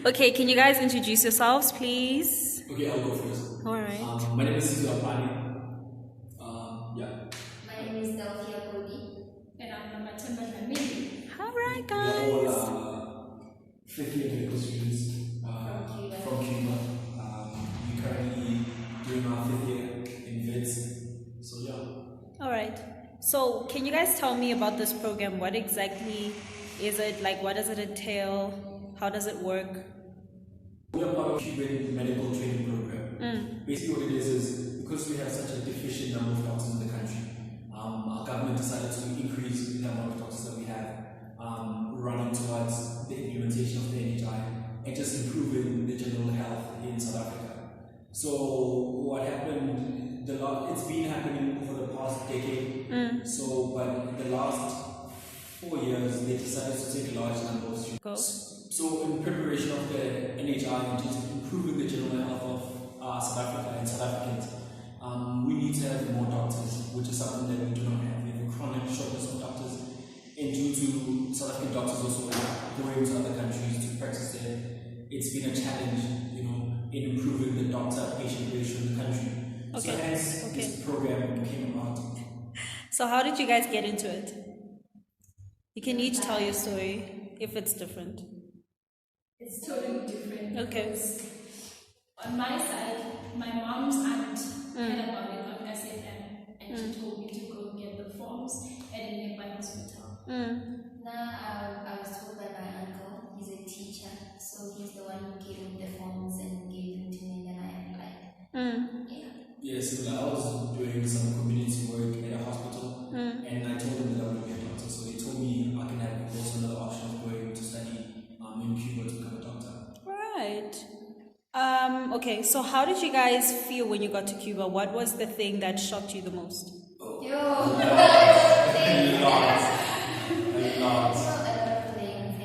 Okay, can you guys introduce yourselves, please? Okay, I'll go first. All right. My name is Sizwe. Yeah. My name is Delphia and I'm All right, We are guys. all fifth-year medical students from Cuba. We currently doing our 5th year in VITS. So yeah. All right. So, can you guys tell me about this program? What exactly is it? Like, what does it entail? How does it work? We are part of the Cuban medical training program. Basically what it is because we have such a deficient number of doctors in the country, our government decided to increase the amount of doctors that we have, running towards the implementation of the NHI and just improving the general health in South Africa. So what happened, it's been happening for the past decade, but in the last 4 years they decided to take a large number of students. So in preparation of the NHI and just improving the general health of South Africa and South Africans, we need to have more doctors, which is something that we do not have. We have a chronic shortness of doctors, and due to South African doctors also going to other countries to practice there, it's been a challenge, in improving the doctor-patient ratio in the country. Okay. So hence this program came about. So, how did you guys get into it? You can each tell your story if it's different. It's totally different. Okay. Because on my side, my mom's aunt heard about it on SFM and she told me to go get the forms at a nearby hospital. I was told by my uncle, he's a teacher, so he's the one who gave me the forms and gave them to me and then I applied. Yes, I was doing some community work at a hospital and I told them that I would be a doctor, so they told me I can have also another option of going to study in Cuba to become a doctor. Right. Okay, so how did you guys feel when you got to Cuba? What was the thing that shocked you the most? A lot of things.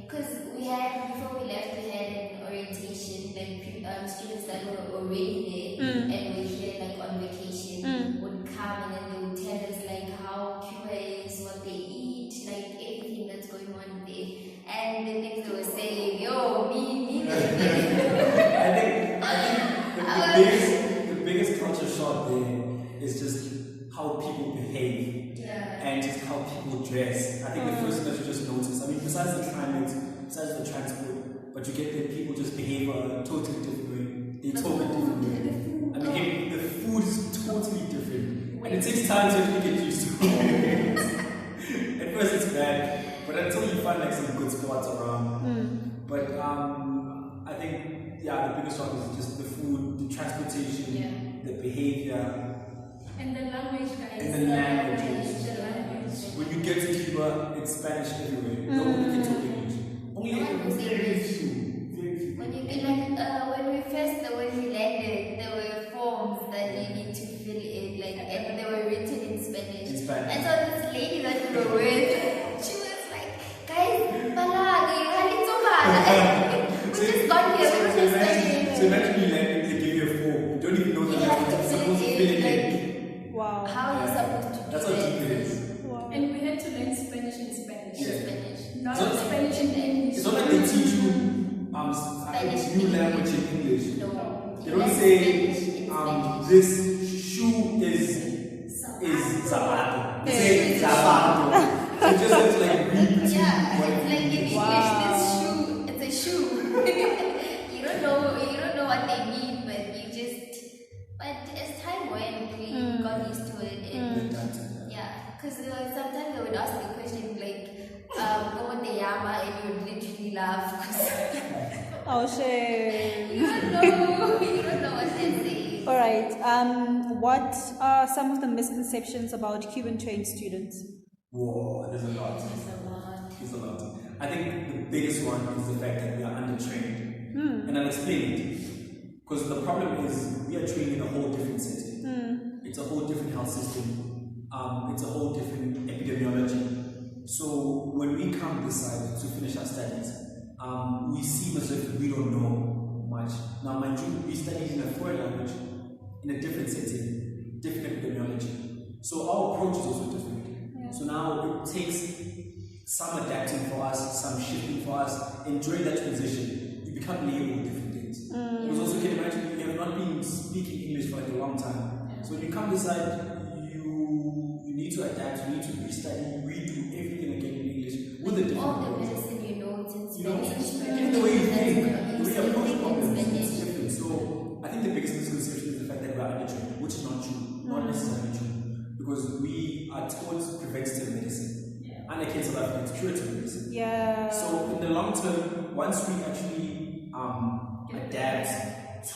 Because before we left, we had an orientation, like students that were already there and were here like on vacation would come and then they would tell us like how Cuba is, what they eat, like everything that's going on there. And the things they were saying, I think the biggest culture shock there is just how people behave and just how people dress. I think the first thing that you just notice, besides the climate, besides the transport, but you get there, people just behave a totally different way. They talk a different way. The food is totally different. And it takes time to actually get used to it. At first it's bad, but until you find like some good spots around. But I think, the biggest shock is just the food, the transportation, the behavior. And the language, guys. And the language. When you get to Cuba, it's Spanish everywhere. Nobody can talk English. Only very few. When we landed, there were forms that you need to fill in, and they were written in Spanish. And so this lady that we were with, she was like, guys, we just got here, we were just studying. So imagine you land and they give you a form. You don't even know that you're supposed to fill it in. Wow. How are you supposed to do That's how deep it is. Wow. And we had to learn Spanish in Spanish. Spanish. Not Spanish in English. It's not like they teach you Spanish new language in English. No. They don't say this shoe is zapato. They say zapato. So you just have to read between It's like in English, Wow. this shoe, it's a shoe. you don't know what they mean, but as time went, we got used to it. Because sometimes they would ask the question "Como te llama?" and you would literally laugh. Oh, shame. You don't know what they're saying. All right. What are some of the misconceptions about Cuban trained students? Whoa, there's a lot. There's a lot. I think the biggest one is the fact that we are undertrained. And I'll explain it. Because the problem is we are trained in a whole different setting. It's a whole different health system. It's a whole different epidemiology. So when we come this side to finish our studies, we seem as if we don't know much. Now, mind you, we studied in a foreign language, in a different setting, different epidemiology. So our approach is also different. So now it takes some adapting for us, some shifting for us, and during that transition, you become labeled with different things. Because also, you can imagine, you have not been speaking English for like a long time. So when you come this side, you need to adapt, you need to restudy, redo everything again in English with a different all the words. medicine you know, it's in You know, Spanish. even the way you think, You the way you approach think in problems, Spanish. it's different. So I think the biggest misconception is the fact that we are undertrained, which is not true, not necessarily true. Because we are taught preventative medicine. And the case of Africa, it's curative medicine. Yeah. So in the long term, once we actually adapt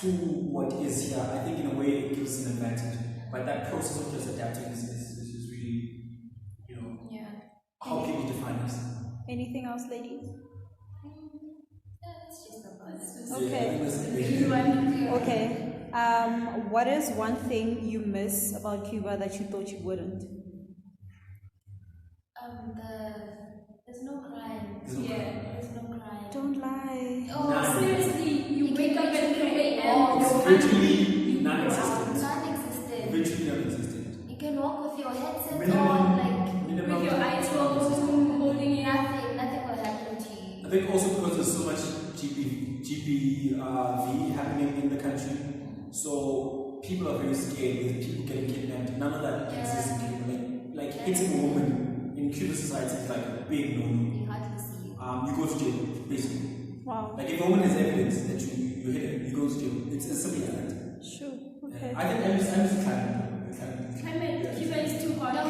to what is here, I think in a way it gives us an advantage. But that process of just adapting is really, you know, how can we define this? Anything else, ladies? It's just about Okay. Okay. What is one thing you miss about Cuba that you thought you wouldn't? There's no crime. There's no crime. Don't lie. Oh, Seriously, you wake up at 3 a.m. It's virtually non-existent. non-existent. Virtually non-existent. You can walk with your headset Minimum- on, like minimum- with your eyes closed, holding it. nothing will happen to you. I think also because there's so much GPV happening in the country, so people are very scared with people getting kidnapped. None of that exists in Cuba. Like hitting a woman in Cuban society is like a big no-no. They hardly see you. You go to jail, basically. Wow. Like if a woman has evidence that you hit her, you go to jail. It's as simple as that. Sure. Okay. I think I'm just climate. Climate, Cuba is too hot. No, And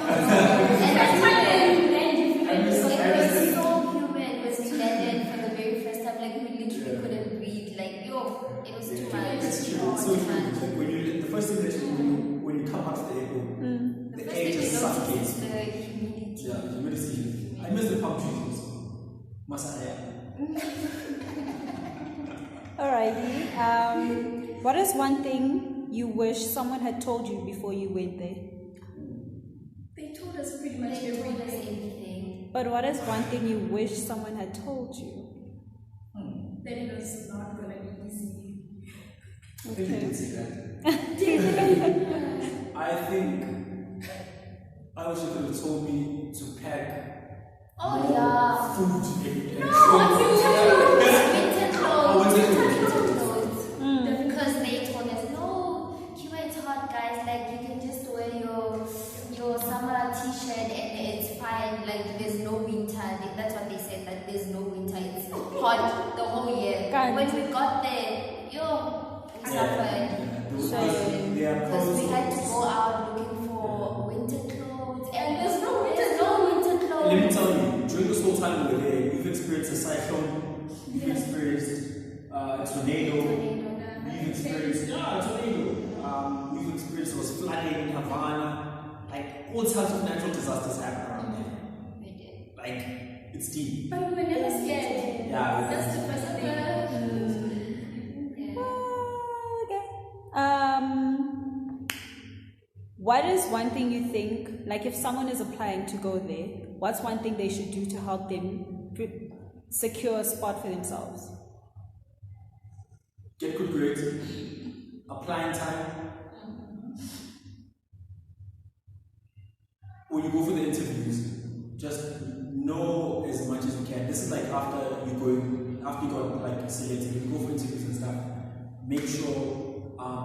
that's why it was so humid when we landed for the very first time. Like we literally couldn't breathe. Like it was too much. It's true. It's so true. Like the first thing that when you come out of the airport, The the first air thing just we noticed suffocates. is the humidity. Yeah, humidity. I miss the palm trees also. Masaya. Alrighty. What is one thing you wish someone had told you before you went there? They told us pretty much They told us everything. everything. But what is one thing you wish someone had told you? That it was not gonna be easy. I think they did say that. I think I wish you could have told me to pack Oh more yeah. food and No, winter clothes. Because they told us, no, Cuba is hot, guys. Like you can just wear your summer t-shirt and it's fine. Like there's no winter. That's what they said. That there's no winter. It's hot the whole year. Can't. When we got there, we suffered. Because we had to go out looking for winter clothes, and there's no winter clothes. Let me tell you, during this whole time we were there, we've experienced a cyclone, we've experienced a tornado, we've experienced a tornado, we've experienced was flooding in Havana, like all types of natural disasters happen around there. We did. Like it's deep. But we were never scared. Yeah, That's the first thing. What is one thing you think, like if someone is applying to go there, what's one thing they should do to help them secure a spot for themselves? Get good grades, apply in time. When you go for the interviews, just know as much as you can. This is like after you got like selected, you go for interviews and stuff. Make sure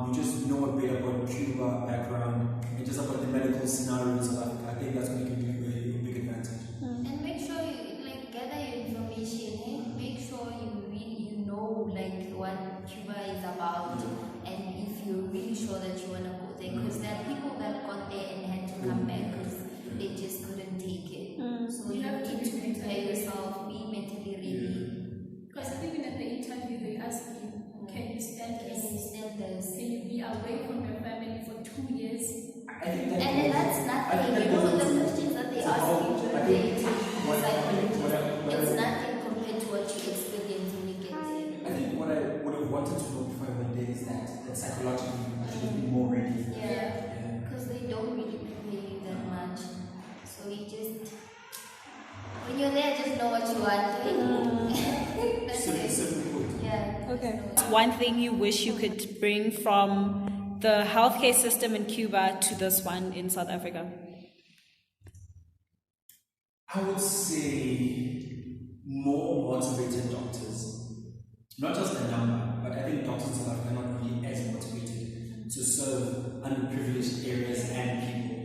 you just know a bit about Cuba background and just about the medical scenarios of Africa. I think that's going to give you a big advantage. And make sure you gather your information. Make sure you know what Cuba is about, and if you're really sure that you want to go there, because there are people that got there and had to come back because they just couldn't take it. So you have to prepare yourself, be mentally ready. Because even at the interview, they ask you, can you stand Can this? you stand this? Can you be away from your family for 2 years? I think that And then that's nothing. The questions that they ask you during the interview, it's nothing compared to what you experience when you get there. I think what I would have wanted to know before I went there is that psychologically I should have been more ready. Yeah, because they don't really prepare you that much. So you just, when you're there, just know what you want. That's it. Simple put. Yeah. Okay. One thing you wish you could bring from the healthcare system in Cuba to this one in South Africa? I would say more motivated doctors. not just the number, but I think doctors in South Africa are not really as motivated to serve underprivileged areas and people.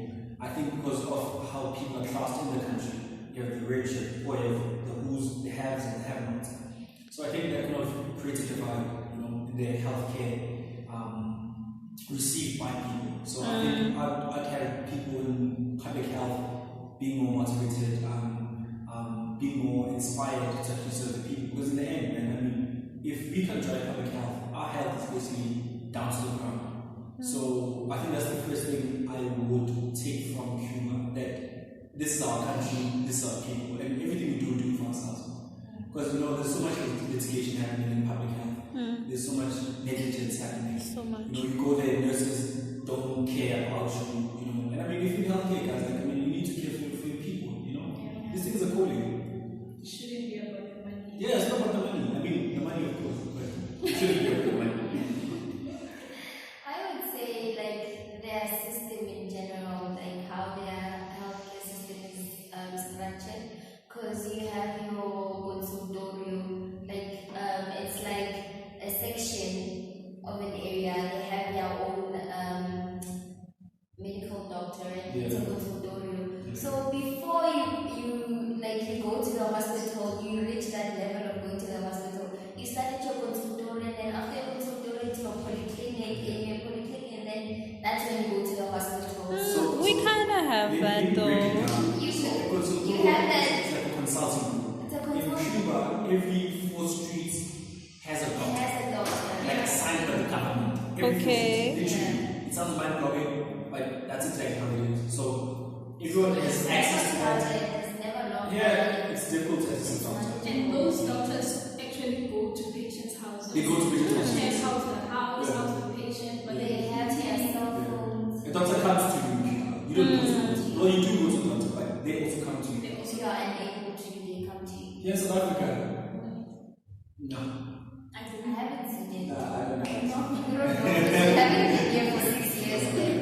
I think because of how people are classed in the country, you have the rich, the poor, you have the who's, the haves, and the have-nots. So I think that kind of creates a divide, in their healthcare received by people. So I think I'd have people in public health being more motivated, being more inspired to actually serve the people. Because in the end, man, I mean, if we can drive public health, our health is basically down to the ground. So I think that's the first thing I would take from Cuba, that this is our country, this is our people, and everything we do for ourselves. Because there's so much litigation happening in public health. There's so much negligence happening. So much. You go there, nurses don't care about you. And I mean, if you healthcare guys, you need to care for your people. These things are calling. It shouldn't be about the money. Yeah, it's not about the money. I mean, the money of course, but it shouldn't be about the money. I would say their system in general, how their healthcare system is structured, because you have your consultorium, it's like a section of an area. They have their own medical doctor and it's a consultorium. Yeah. So before you go to the hospital, you reach that level of going to the hospital. You start at your consultorium, and then after your consultorium to your polyclinic, in your polyclinic, and then that's when you go to the hospital. We kind of have that though. You have that. It's like a consulting group. It's a consulting In Cuba, every 4 streets has a It doctor. has a doctor. Like assigned by the government. Every Okay. literally. It sounds mind-blowing, but that's exactly how it is. So everyone has access to that. It's never long. Yeah, it's difficult to access a doctor. And those doctors actually go to patients' houses. They go to patients' houses. They house the house, Yeah. house the patient, but They have their cell phones. A doctor comes to you. You don't go to the doctor. Well, you do go to the doctor, but they also come to you. they also If you are unable to, they come to you. Here in South Africa, no. I haven't seen it. I don't know. We haven't been here for 6 years, but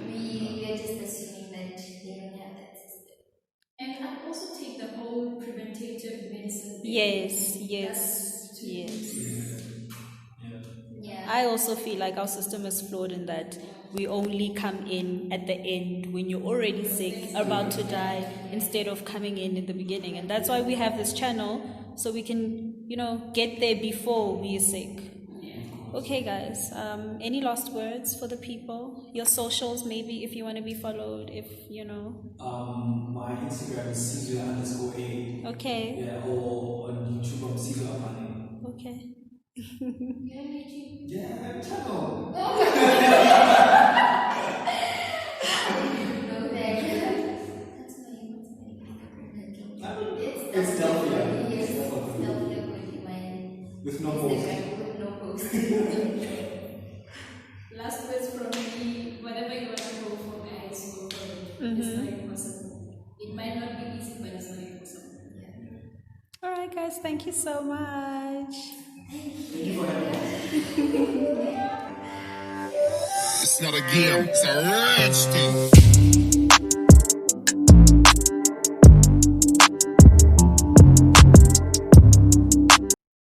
we are just assuming that they don't have that system. And I also take the whole preventative medicine thing. Yes. Yeah. I also feel like our system is flawed in that we only come in at the end when you're already sick, about to die, instead of coming in the beginning. And that's why we have this channel, so we can, get there before we are sick. Okay, guys, any last words for the people? Your socials, maybe, if you want to be followed, My Instagram is Sizwe_A. Okay. Yeah, or on YouTube, I'm Sizwe. Okay. You're on YouTube? Yeah, I have a channel. No, thank you. That's my It's Delphia. Yes, It's Delphia Delphia. with my With no post. Instagram with no post. Last words from me, whatever you want to go for, guys, go for it. It's not impossible. It might not be easy, but it's not impossible. All right, guys, thank you so much. Thank you for having me. It's not a game, it's a rich thing.